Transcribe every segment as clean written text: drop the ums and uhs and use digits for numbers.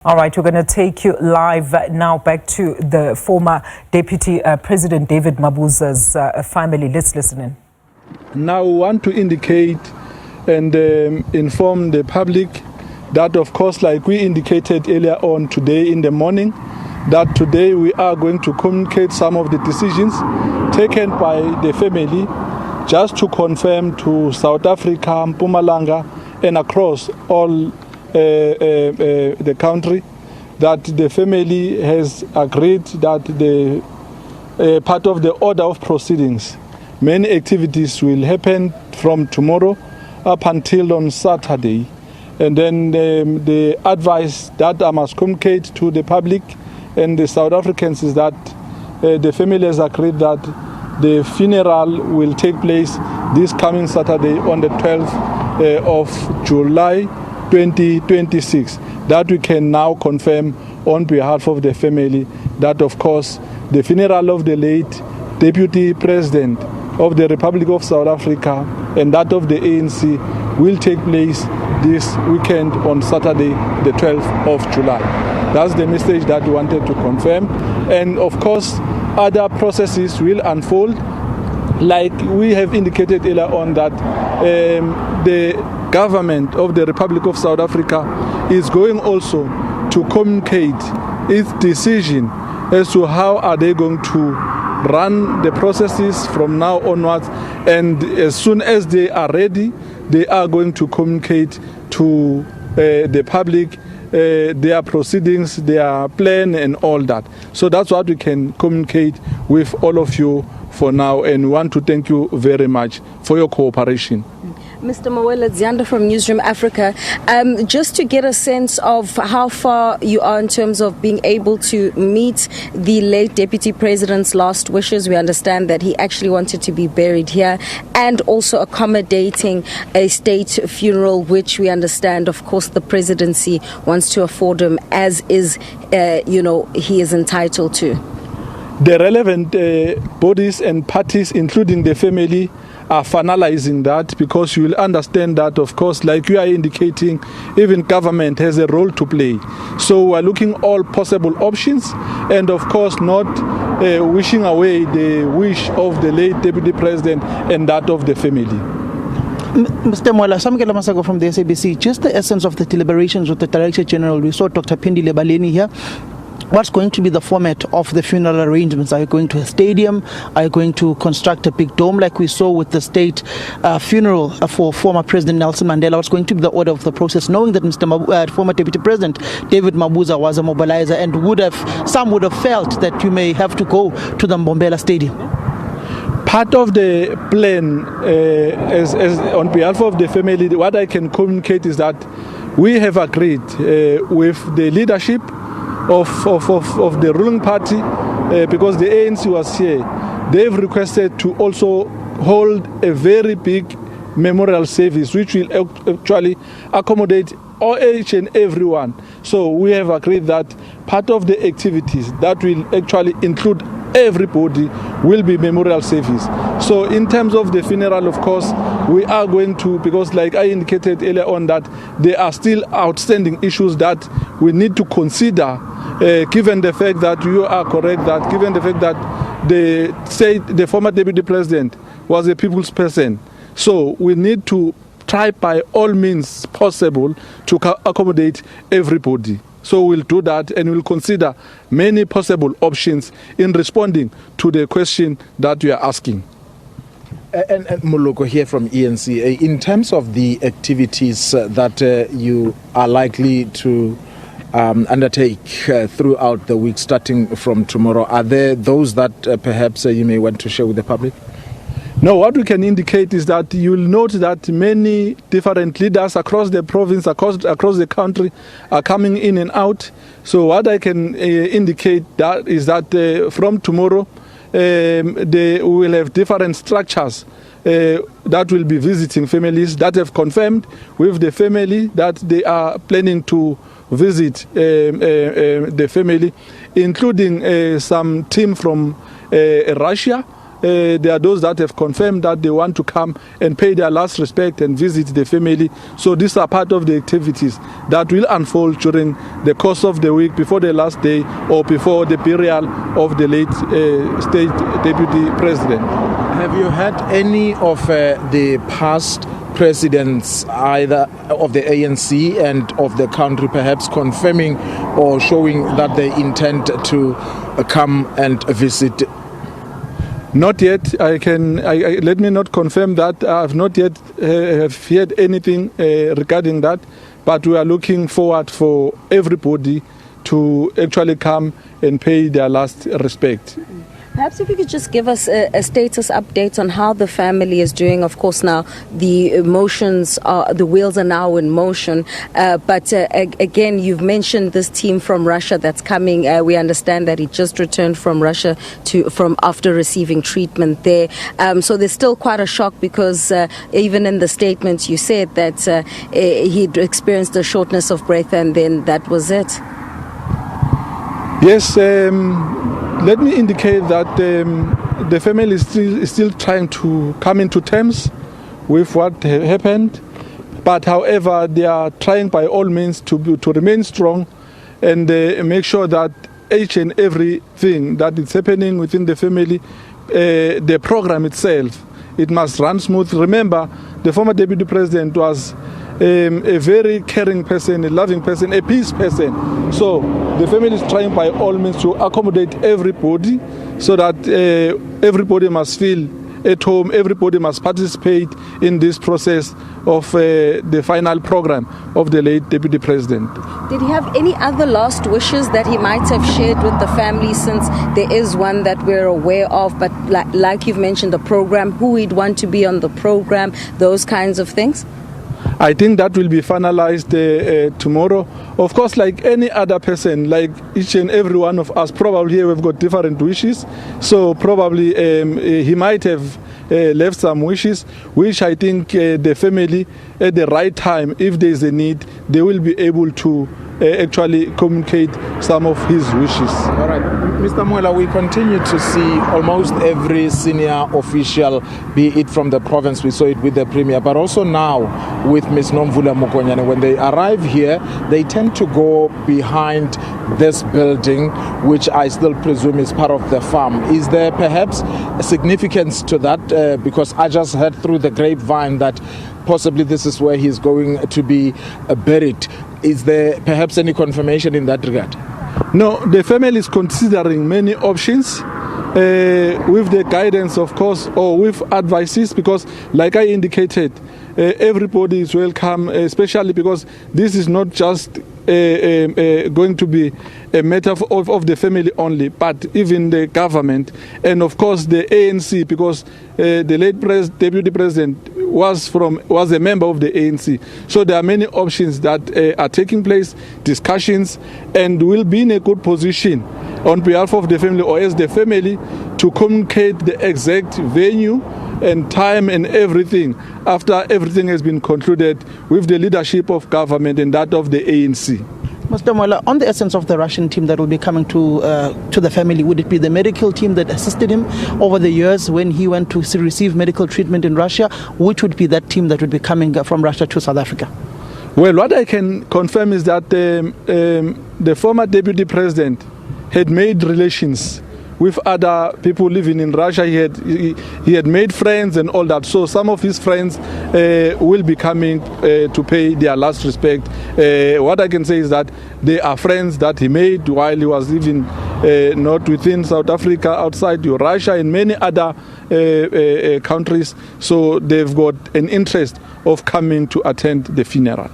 All right, we're going to take you live now back to the former Deputy President David Mabuza's family. Let's listen in. Now we want to indicate and inform the public that, of course, like we indicated earlier on today in the morning, that today we are going to communicate some of the decisions taken by the family just to confirm to South Africa, Mpumalanga, and across all the country that the family has agreed that the part of the order of proceedings, many activities will happen from tomorrow up until on Saturday. And then the advice that I must communicate to the public and the South Africans is that the family has agreed that the funeral will take place this coming Saturday on the 12th of July 2026. That we can now confirm on behalf of the family that, of course, the funeral of the late Deputy President of the Republic of South Africa and that of the ANC will take place this weekend on Saturday, the 12th of July. That's the message that we wanted to confirm. And of course, other processes will unfold. Like we have indicated earlier on that the government of the Republic of South Africa is going also to communicate its decision as to how are they going to run the processes from now onwards, and as soon as they are ready, they are going to communicate to the public their proceedings, their plan and all that. So that's what we can communicate with all of you for now, and we want to thank you very much for your cooperation. Mr. Mawela Zianda from Newsroom Africa, just to get a sense of how far you are in terms of being able to meet the late Deputy President's last wishes. We understand that he actually wanted to be buried here and also accommodating a state funeral, which we understand, of course, the presidency wants to afford him as is, he is entitled to. The relevant bodies and parties, including the family, are finalizing that, because you will understand that, of course, like you are indicating, even government has a role to play. So we are looking all possible options and, of course, not wishing away the wish of the late Deputy President and that of the family. Mr. Mwala, Samkele Maseko from the SABC, just the essence of the deliberations with the Director General. We saw Dr. Phindile Baleni here. What's going to be the format of the funeral arrangements? Are you going to a stadium? Are you going to construct a big dome like we saw with the state funeral for former President Nelson Mandela? What's going to be the order of the process, knowing that former Deputy President David Mabuza was a mobilizer and some would have felt that you may have to go to the Mbombela Stadium? Part of the plan, as on behalf of the family, what I can communicate is that we have agreed with the leadership of the ruling party, because the ANC was here. They've requested to also hold a very big memorial service, which will actually accommodate each and everyone. So we have agreed that part of the activities that will actually include everybody will be memorial service. So in terms of the funeral, of course, we are going to, because like I indicated earlier on, that there are still outstanding issues that we need to consider, given the fact that you are correct, that given the fact that the former Deputy President was a people's person. So we need to try by all means possible to accommodate everybody. So we'll do that, and we'll consider many possible options in responding to the question that you are asking. And Moloko here from ANC, in terms of the activities that you are likely to undertake throughout the week starting from tomorrow, are there those that perhaps you may want to share with the public? No, what we can indicate is that you will note that many different leaders across the province, across the country, are coming in and out. So what I can indicate that is that from tomorrow, we will have different structures that will be visiting families that have confirmed with the family that they are planning to visit the family, including some team from Russia, there are those that have confirmed that they want to come and pay their last respect and visit the family. So these are part of the activities that will unfold during the course of the week, before the last day or before the burial of the late state deputy president. Have you had any of the past presidents, either of the ANC and of the country, perhaps confirming or showing that they intend to come and visit? Not yet. Let me not confirm that. I have not yet have heard anything regarding that, but we are looking forward for everybody to actually come and pay their last respect. Perhaps if you could just give us a status update on how the family is doing. Of course, now the wheels are now in motion. But again, you've mentioned this team from Russia that's coming. We understand that he just returned from Russia from after receiving treatment there. So there's still quite a shock because even in the statement you said that he'd experienced a shortness of breath and then that was it. Yes. Let me indicate that the family is still trying to come into terms with what happened. But however, they are trying by all means to remain strong and make sure that each and everything that is happening within the family, the program itself, it must run smooth. Remember, the former deputy president was a very caring person, a loving person, a peace person. So the family is trying by all means to accommodate everybody so that everybody must feel at home, everybody must participate in this process of the final program of the late deputy president. Did he have any other last wishes that he might have shared with the family, since there is one that we're aware of, but like you've mentioned, the program, who he'd want to be on the program, those kinds of things? I think that will be finalized tomorrow. Of course, like any other person, like each and every one of us, probably here we've got different wishes. So probably he might have left some wishes, which I think the family at the right time, if there is a need, they will be able to actually communicate some of his wishes. All right, Mr. Mwela, we continue to see almost every senior official, be it from the province, we saw it with the Premier, but also now with Ms. Nomvula Mokonyane. When they arrive here, they tend to go behind this building, which I still presume is part of the farm. Is there perhaps a significance to that? Because I just heard through the grapevine that possibly this is where he's going to be buried. Is there perhaps any confirmation in that regard? No, the family is considering many options with the guidance, of course, or with advices, because like I indicated, everybody is welcome, especially because this is not just going to be a matter of the family only, but even the government and of course the ANC, because the late deputy president was a member of the ANC. So there are many options that are taking place, discussions, and will be in a good position on behalf of the family or as the family to communicate the exact venue and time and everything after everything has been concluded with the leadership of government and that of the ANC. Mr. Mwela, on the essence of the Russian team that will be coming to the family, would it be the medical team that assisted him over the years when he went to receive medical treatment in Russia? Which would be that team that would be coming from Russia to South Africa? Well, what I can confirm is that the former deputy president had made relations with other people living in Russia. He had made friends and all that. So some of his friends will be coming to pay their last respect. What I can say is that they are friends that he made while he was living not within South Africa, outside Russia and many other countries. So they've got an interest of coming to attend the funeral.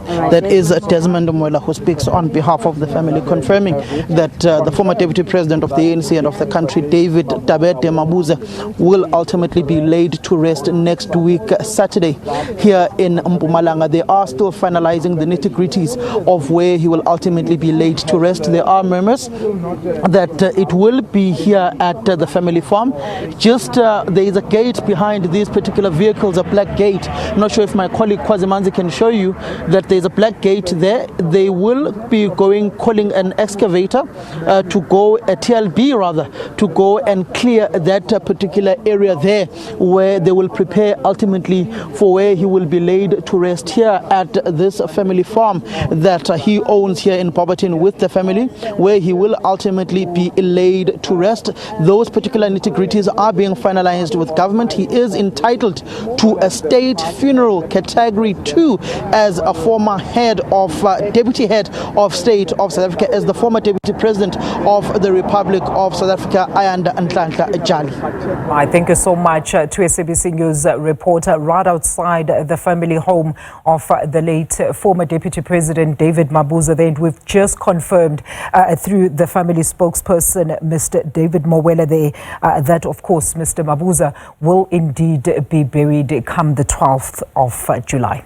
That is Desmond Mwela, who speaks on behalf of the family, confirming that the former deputy president of the ANC and of the country, David David Mabuza, will ultimately be laid to rest next week, Saturday, here in Mpumalanga. They are still finalizing the nitty-gritties of where he will ultimately be laid to rest. There are murmurs that it will be here at the family farm. Just there is a gate behind these particular vehicles, a black gate. I'm not sure if my colleague Kwazimanzi can show you that there there's a black gate there. They will be calling an excavator to go, a TLB rather, to go and clear that particular area there, where they will prepare ultimately for where he will be laid to rest here at this family farm that he owns here in Barberton with the family, where he will ultimately be laid to rest. Those particular nitty-gritties are being finalized with government. He is entitled to a state funeral category 2 as a former deputy head of state of South Africa, as the former deputy president of the Republic of South Africa, Ayanda Nhlanhla Jali. I thank you so much to SABC News reporter right outside the family home of the late former Deputy President David Mabuza. Then we've just confirmed through the family spokesperson, Mr. David Mabuza, there that of course Mr. Mabuza will indeed be buried come the 12th of July.